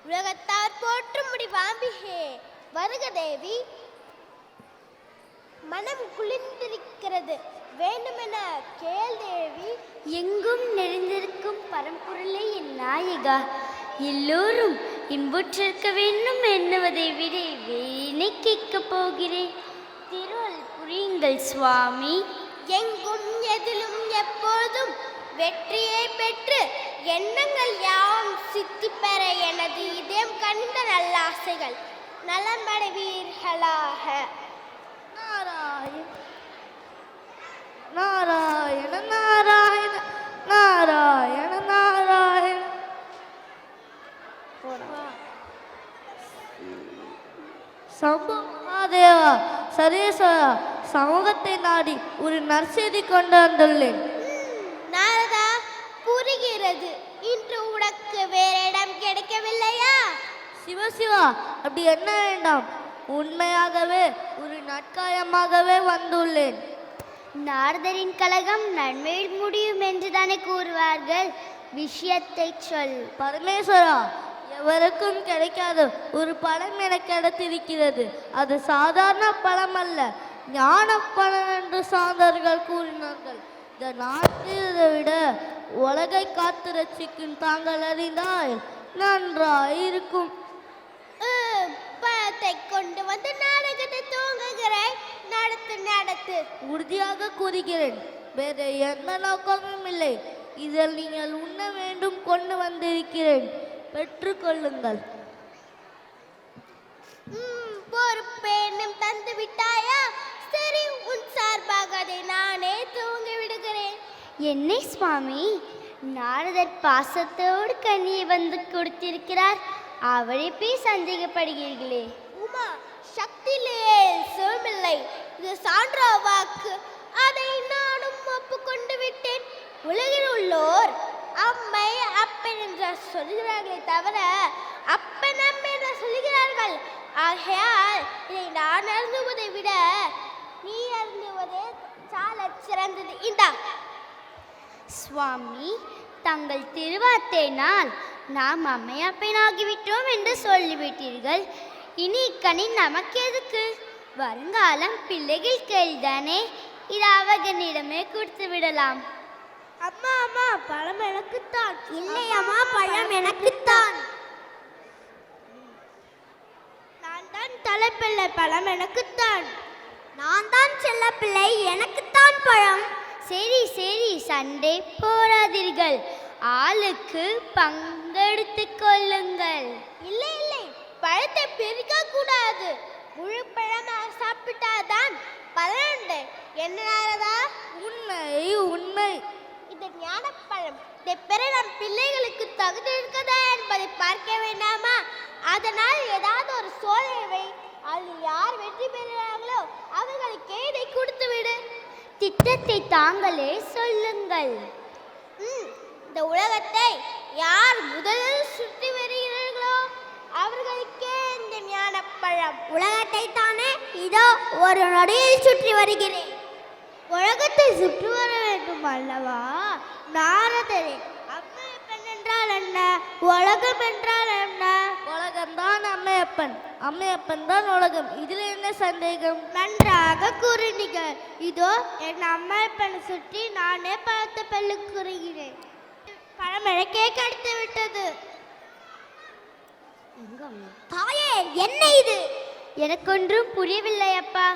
உலகத்தார் போற்றும்படி வாம்பிகே வருக தேவி. மனம் குளிர்ந்திருக்கிறது, வேண்டுமென கேள் தேவி. எங்கும் நிறைந்திருக்கும் பரம்பொருளே என் நாயகா, எல்லோரும் இன்புற்றிருக்க வேண்டும் எண்ணுவதை விட வேணை கேட்கப் போகிறேன். திருவள் புரியுங்கள் சுவாமி. எங்கும் எதிலும் எப்போதும் வெற்றியை பெற்று எண்ணங்கள் யாவும் சித்தி பெற எனது இதயம் கண்ட நல்லாசைகள் நலமடைவீர்களாக. நாராயண நாராயண நாராயண நாராயண நாராயண. சம்பு மகாதேவா சரீஸ்வரா, சமூகத்தை நாடி ஒரு நற்செய்தி கொண்டு வந்துள்ளேன். நாரதா, புரிகிறது. இன்று உனக்கு வேற இடம் கிடைக்கவில்லையா? சிவசிவா, அப்படி என்ன வேண்டாம், உண்மையாகவே ஒரு நற்காயமாகவே வந்துள்ளேன். நாரதரின் கலகம் நன்மையில் முடியும் என்று தானே கூறுவார்கள். விஷயத்தை சொல். பரமேஸ்வரா, எவருக்கும் கிடைக்காத ஒரு பழம் எனக்கு கிடைத்திருக்கிறது. அது சாதாரண பழம் அல்ல, ஞான பழம் என்று சான்றோர்கள் கூறினார்கள். இந்த நாட்டை விட உலகை காத்து ரட்சிக்கும் தாங்கள் அறிந்தால் நன்றாயிருக்கும். பழத்தை கொண்டு வந்து நாடகத்தை தூங்குகிறேன். நடத்து நடத்து. உறுதியாக கூறுகிறேன், வேறு எந்த நோக்கமும் இல்லை. இதில் நீங்கள் உண்ண வேண்டும் கொண்டு வந்திருக்கிறேன், பெற்றுக்கொள்ளுங்கள். பொறுப்பேனும் தந்து விட்டாயா? சரி, உன் சார்பாக அதை நானே தூங்கி விடுகிறேன். என்னை சுவாமி, நாரதர் பாசத்தோடு கண்ணியை வந்து கொடுத்திருக்கிறார், அவரை போய் சந்தேகப்படுகிறீர்களே. உமா, சக்தியிலே சிவமில்லை, இது சான்ற வாக்கு. அதை நானும் ஒப்புக்கொண்டு விட்டேன். உலகில் உள்ளோர் அம்மை அப்பன் என்று சொல்கிறார்களே தவிர அப்பன் அம்மை என்று சொல்கிறார்கள். ஆகையால் இதை நான் அருந்துவதை விட நீ அருந்துவதே சால சிறந்தது. இந்தா சுவாமி, தங்கள் திருவார்த்தையினால் நாம் அம்மையப்பனாகிவிட்டோம் என்று சொல்லிவிட்டீர்கள். இனி கனி நமக்கு எதுக்கு? வருங்காலம் பிள்ளைகள் கேள்தானே, இது அவர்களிடமே கொடுத்து விடலாம். அம்மா அம்மா, பழம் எனக்குத்தான். இல்லை அம்மா, பழம் எனக்குத்தான். நான் தான் தலைப்பிள்ளை, பழம் எனக்குத்தான். நான் தான் செல்ல பிள்ளை, எனக்குத்தான் பழம். சரி சரி, சண்டை போராதீர்கள், ஆளுக்கு பங்கெடுத்து கொள்ளுங்கள். இல்லை இல்லை, பழத்தை பிரிக்க கூடாது. முழு பழமாக சாப்பிட்டாதான் பலனுண்டு. என்ன நாரதா? உண்மை உண்மை. இது ஞானப்பழம். இதை பெற நம் பிள்ளைகளுக்கு தகுதி இருக்குதா என்பதை பார்க்க வேண்டாமா? அதனால் ஏதாவது ஒரு சோலையை அதில் யார் வெற்றி பெறுகிறார்களோ அவர்களுக்கே இதை கொடுத்து விடு. திட்டத்தை தாங்களே சொல்லுங்கள். இந்த உலகத்தை யார் முதலில் சுற்றி வருகிறார்களோ அவர்களுக்கே இந்த ஞானப்பழம். உலகத்தை தானே இதோ ஒரு நொடியில் சுற்றி வருகிறேன். உலகத்தை சுற்றி வர வேண்டும் அல்லவா நாரதரே? அம்மையப்பன் என்றால் என்ன? உலகம் என்றால் என்ன? உலகம்தான் அம்மையப்பன், அம்மையப்பன் தான் உலகம். இதில் என்ன சந்தேகம்? நன்றாக கூறினீர்கள். இதோ என் அம்மையப்பனை சுற்றி நானே பழத்தை பள்ளி கூறுகிறேன். பழம் எனக்கே கிடைத்து விட்டது. தாயே, என்ன இது? எனக்கொன்றும் புரியவில்லை அப்பா.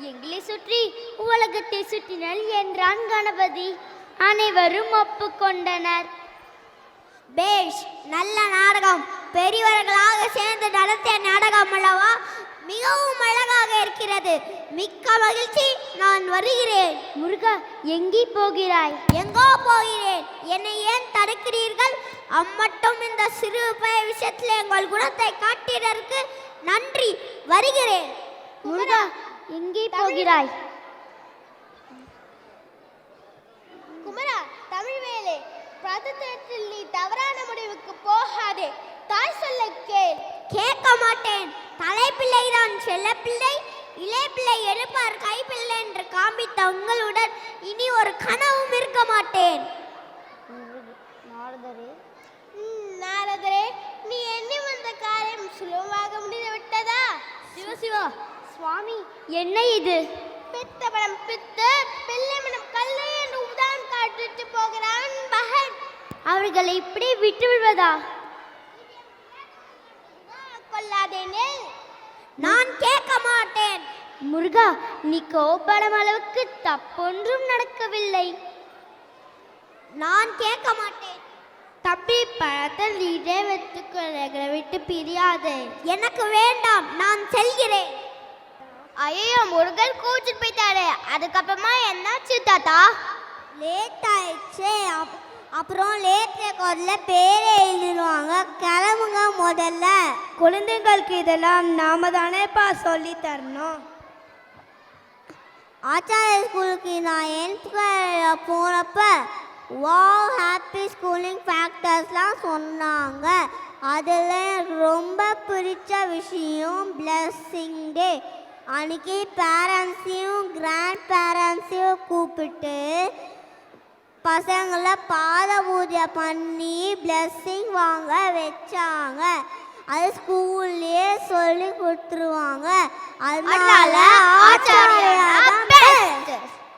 எங்களை சுற்றி உலகத்தை சுற்றினல் என்றான் கணபதி. அனைவரும் ஒப்புக்கொண்டனர். பேஷ், நல்ல நாடகம். பெரியவர்களாக சேர்ந்து நடத்திய நாடகம் அல்லவா? மிகவும் அழகாக இருக்கிறது. மிக்க மகிழ்ச்சி. நான் வருகிறேன். முருகா, எங்கே போகிறாய்? எங்கோ போகிறேன். என்னை ஏன் தடுக்கிறீர்கள்? அம்மட்டும் இந்த சிறு விஷயத்தில் எங்கள் குணத்தை காட்டியதற்கு நன்றி. வருகிறேன். முருகா, எங்கே போகிறாய்? குமரா, தமிழ்வேலே, பிரதத்தில் நீ தவறான முடிவுக்கு போகாதே. தாய் சொல்ல கேள். கேட்க மாட்டேன். தலைப்பிள்ளைதான் செல்ல பிள்ளை, இளைப்பிள்ளை எடுப்பார் கைப்பிள்ளை என்று காண்பித்த உங்களுடன் இனி ஒரு கனவும் இருக்க மாட்டேன். நாரதரே, நீ எண்ணி வந்த சுலபமாக முடிந்து விட்டதா? சிவசிவா, சுவாமி, என்ன இது? பித்த படம் பித்து, பிள்ளை மனம் கல்லு என்று உதாரணம் காட்டிட்டு போகிறான் மகன். அவர்களை இப்படி விட்டு விடுவதா? கொள்ளாதேனே. நான் கேட்க மாட்டேன். முருகா, நீ கோபப்படும் அளவுக்கு தப்பொன்றும் நடக்கவில்லை. நான் கேட்க மாட்டேன். தம்பி, பழத்தை நீரே வைத்துக்கொள்ள விட்டு பிரியாதே. எனக்கு வேண்டாம், நான் செல்கிறேன். ஐயோ, முருகன் கூச்சிட்டு போயிட்டாரு. அதுக்கப்புறமா என்னாச்சு தாத்தா? லேட் ஆயிடுச்சு. அப்புறம் லேட் ரெக்கார்ட்ல பேரை எழுதிடுவாங்க. கிளம்புங்க முதல்ல. குழந்தைங்களுக்கு இதெல்லாம் நாம தானேப்பா சொல்லி தரணும். ஆச்சாரிய ஸ்கூலுக்கு நான் போனப்ப வாவ் ஹாப்பி ஸ்கூலிங் ஃபேக்டர்ஸ்லாம் சொன்னாங்க. அதில் எனக்கு ரொம்ப பிடிச்ச விஷயம் பிளஸ்ஸிங் டே. அன்றைக்கி பேரண்ட்ஸையும் கிராண்ட் பேரண்ட்ஸையும் கூப்பிட்டு பசங்களை பாத பூஜை பண்ணி பிளஸ்ஸிங் வாங்க வச்சாங்க. அது ஸ்கூல்லேயே சொல்லி கொடுத்துருவாங்க. அதனால ஆச்சாரியா